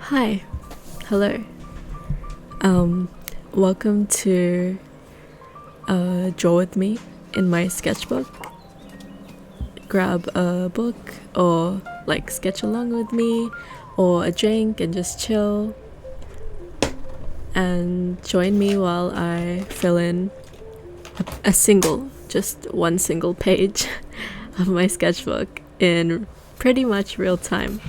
Hi, hello. Welcome to draw with me in my sketchbook. Grab a book or like sketch along with me or a drink and just chill and join me while I fill in just one single page of my sketchbook in pretty much real time.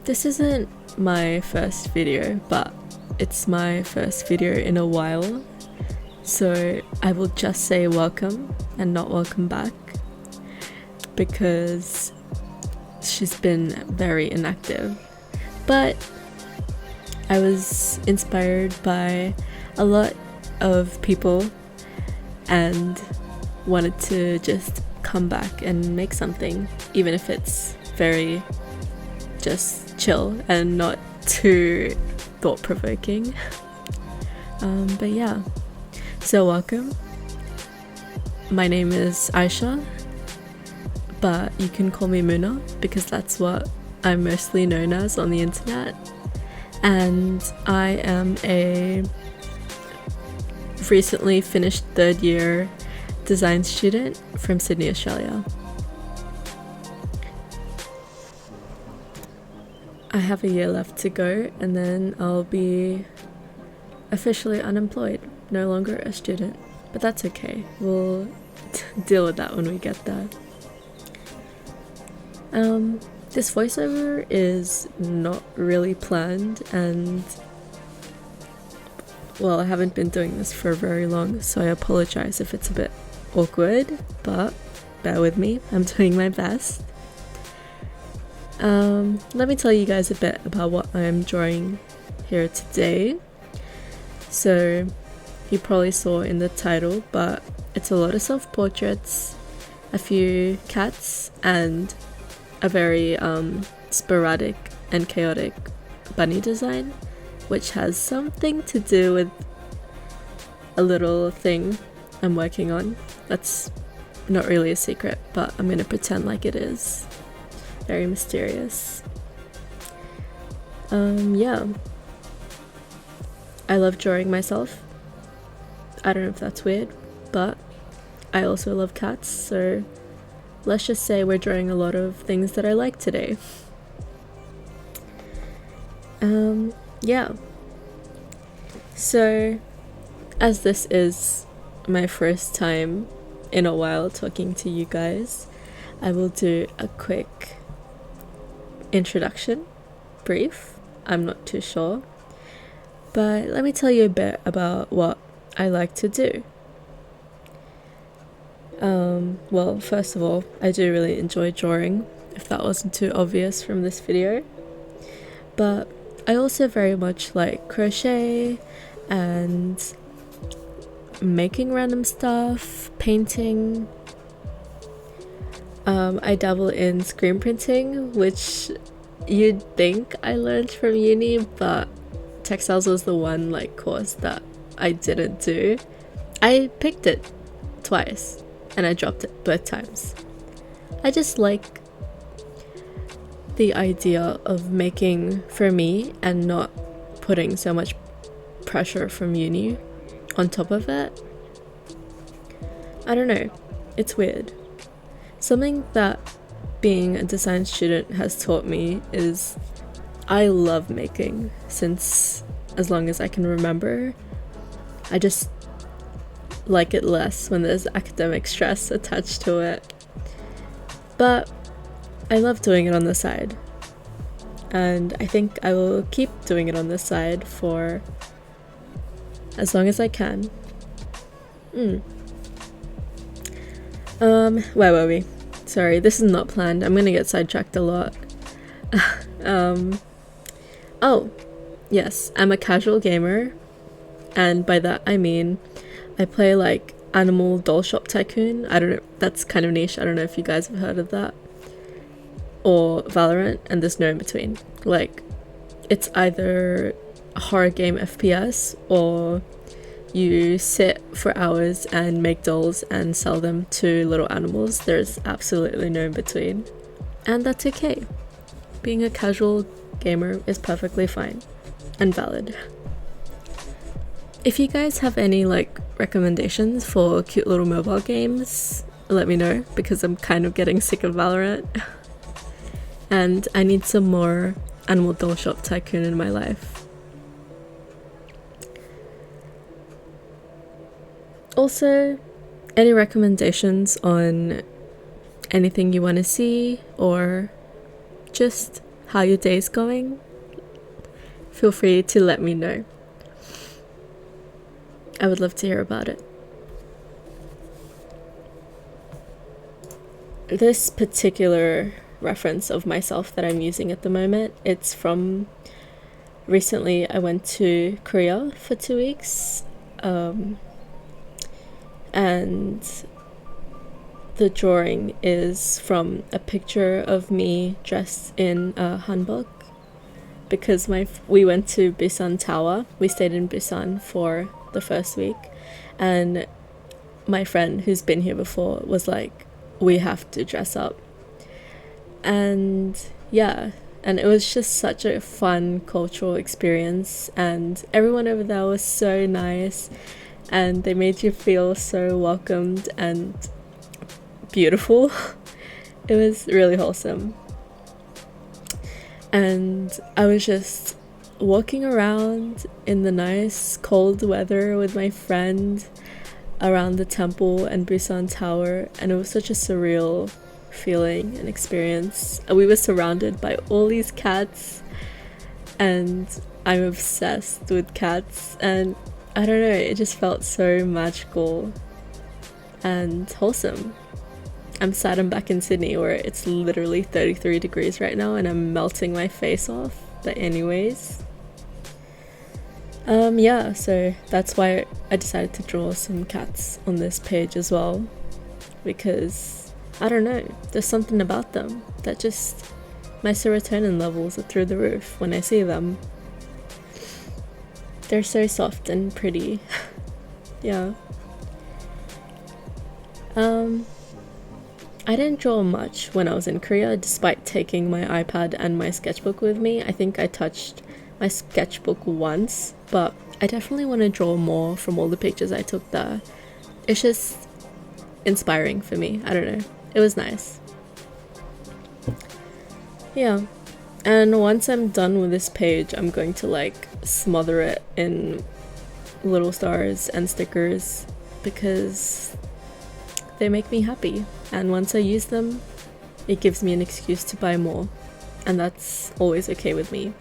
This isn't my first video, but it's my first video in a while, so I will just say welcome and not welcome back because she's been very inactive. But I was inspired by a lot of people and wanted to just come back and make something, even if it's very just chill and not too thought-provoking. But yeah, so welcome. My name is Aisha, but you can call me Muna because that's what I'm mostly known as on the internet. And I am a recently finished third year design student from Sydney, Australia. I have a year left to go and then I'll be officially unemployed, no longer a student, but that's okay. We'll deal with that when we get there. This voiceover is not really planned and well, I haven't been doing this for very long, so I apologize if it's a bit awkward, but bear with me, I'm doing my best. Let me tell you guys a bit about what I'm drawing here today. So you probably saw in the title, but it's a lot of self-portraits, a few cats, and a very sporadic and chaotic bunny design, which has something to do with a little thing I'm working on. That's not really a secret, but I'm gonna pretend like it is. Very mysterious. Yeah. I love drawing myself. I don't know if that's weird, but I also love cats, so let's just say we're drawing a lot of things that I like today. Yeah. So, as this is my first time in a while talking to you guys, I will do a quick introduction, brief, I'm not too sure, but let me tell you a bit about what I like to do. Well, first of all, I do really enjoy drawing, if that wasn't too obvious from this video, but I also very much like crochet and making random stuff, painting. I dabble in screen printing, which you'd think I learned from uni, but textiles was the one course that I didn't do. I picked it twice and I dropped it both times. I just like the idea of making for me and not putting so much pressure from uni on top of it. I don't know, it's weird. Something that being a design student has taught me is I love making since as long as I can remember. I just like it less when there's academic stress attached to it. But I love doing it on the side. And I think I will keep doing it on the side for as long as I can. Where were we? Sorry, this is not planned. I'm gonna get sidetracked a lot. Oh, yes, I'm a casual gamer, and by that I mean I play Animal Doll Shop Tycoon. I don't know, that's kind of niche. I don't know if you guys have heard of that. Or Valorant, and there's no in between. It's either a horror game FPS or you sit for hours and make dolls and sell them to little animals. There's absolutely no in between. And that's okay. Being a casual gamer is perfectly fine and valid. If you guys have any like recommendations for cute little mobile games, let me know, because I'm kind of getting sick of Valorant. And I need some more Animal Doll Shop Tycoon in my life. Also, any recommendations on anything you want to see or just how your day's going? Feel free to let me know. I would love to hear about it. This particular reference of myself that I'm using at the moment, it's from recently I went to Korea for 2 weeks, and the drawing is from a picture of me dressed in a hanbok, because we went to Busan Tower. We stayed in Busan for the first week, and my friend who's been here before was like, we have to dress up. And yeah, and it was just such a fun cultural experience, and everyone over there was so nice, and they made you feel so welcomed and beautiful. It was really wholesome. And I was just walking around in the nice cold weather with my friend around the temple and Busan Tower, and it was such a surreal feeling and experience. And we were surrounded by all these cats, and I'm obsessed with cats, and I don't know, it just felt so magical and wholesome. I'm sad I'm back in Sydney where it's literally 33 degrees right now and I'm melting my face off, but anyways. Yeah, so that's why I decided to draw some cats on this page as well, because I don't know, there's something about them that just, my serotonin levels are through the roof when I see them. They're so soft and pretty. Yeah. I didn't draw much when I was in Korea, despite taking my iPad and my sketchbook with me. I think I touched my sketchbook once, but I definitely want to draw more from all the pictures I took there. It's just inspiring for me. I don't know. It was nice. Yeah. And once I'm done with this page, I'm going to like smother it in little stars and stickers because they make me happy. And once I use them, it gives me an excuse to buy more. And that's always okay with me.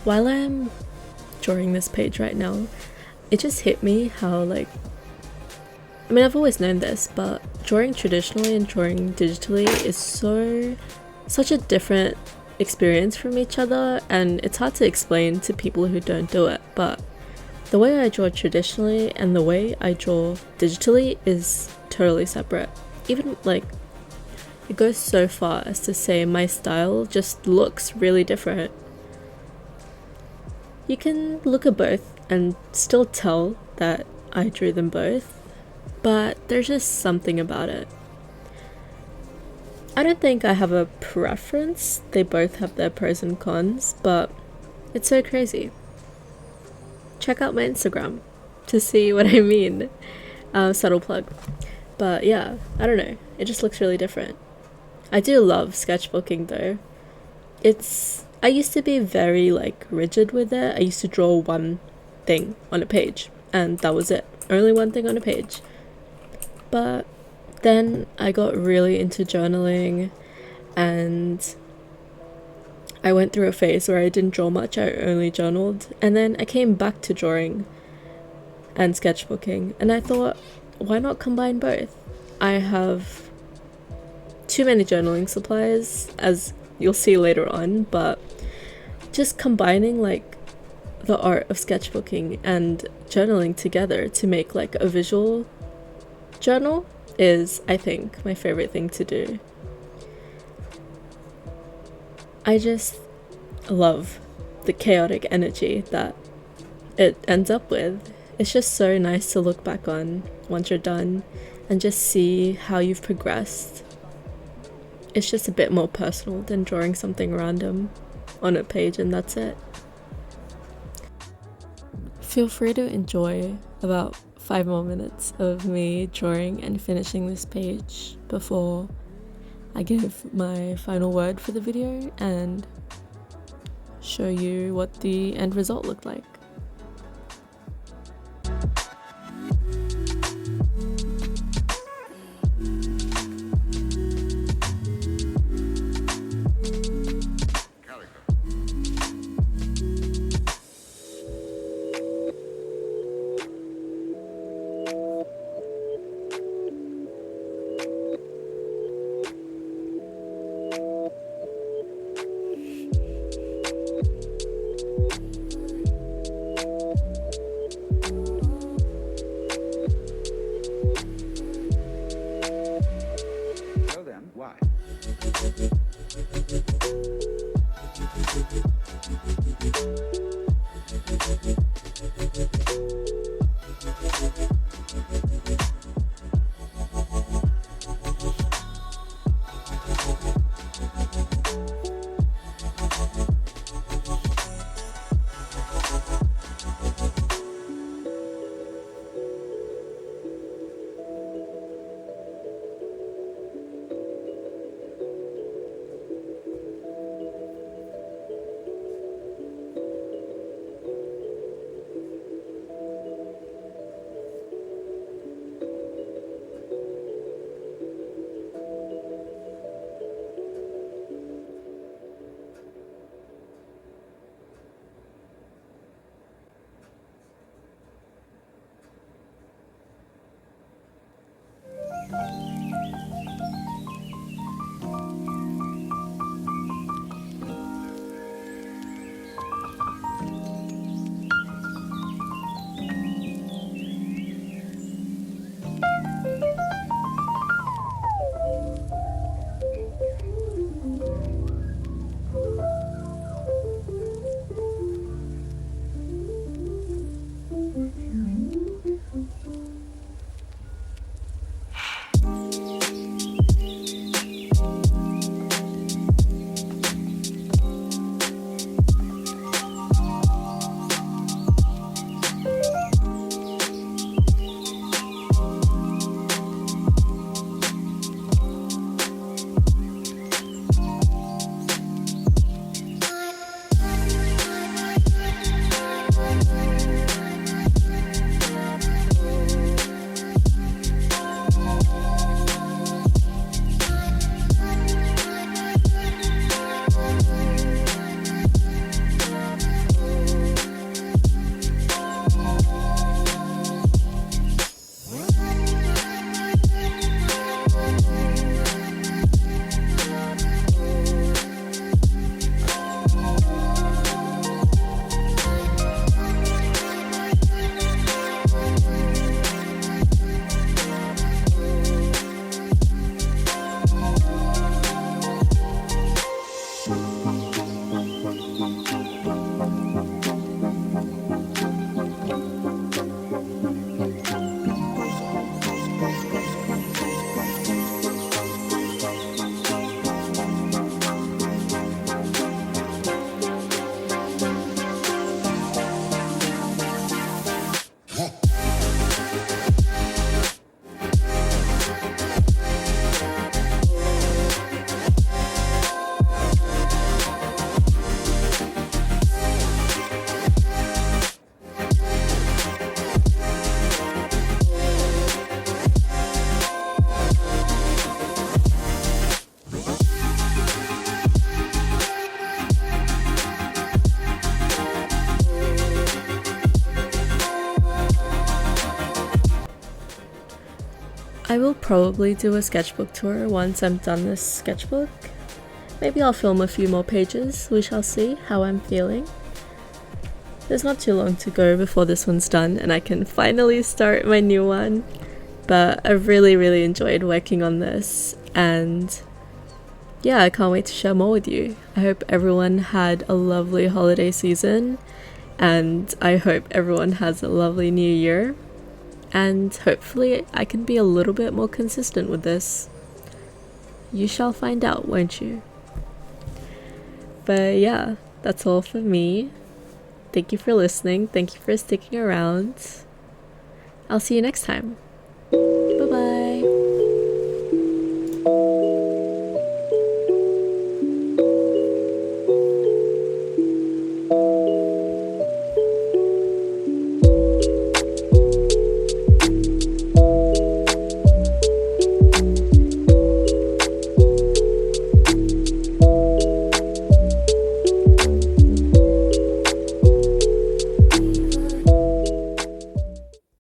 While I'm drawing this page right now, it just hit me how like, I mean, I've always known this, but drawing traditionally and drawing digitally is such a different experience from each other, and it's hard to explain to people who don't do it, but the way I draw traditionally and the way I draw digitally is totally separate. Even like, it goes so far as to say my style just looks really different. You can look at both and still tell that I drew them both, but there's just something about it. I don't think I have a preference. They both have their pros and cons, but it's so crazy. Check out my Instagram to see what I mean. Subtle plug. But yeah, I don't know. It just looks really different. I do love sketchbooking though. I used to be very like rigid with it. I used to draw one thing on a page and that was it. Only one thing on a page. But then I got really into journaling, and I went through a phase where I didn't draw much, I only journaled, and then I came back to drawing and sketchbooking, and I thought, why not combine both? I have too many journaling supplies, as you'll see later on, but just combining like the art of sketchbooking and journaling together to make like a visual journal is, I think, my favorite thing to do. I just love the chaotic energy that it ends up with. It's just so nice to look back on once you're done and just see how you've progressed. It's just a bit more personal than drawing something random on a page and that's it. Feel free to enjoy about 5 more minutes of me drawing and finishing this page before I give my final word for the video and show you what the end result looked like. Why? I will probably do a sketchbook tour once I'm done this sketchbook. Maybe I'll film a few more pages, we shall see how I'm feeling. There's not too long to go before this one's done and I can finally start my new one. But I've really enjoyed working on this and yeah, I can't wait to share more with you. I hope everyone had a lovely holiday season. And I hope everyone has a lovely new year. And hopefully I can be a little bit more consistent with this. You shall find out, won't you? But yeah, that's all for me. Thank you for listening. Thank you for sticking around. I'll see you next time.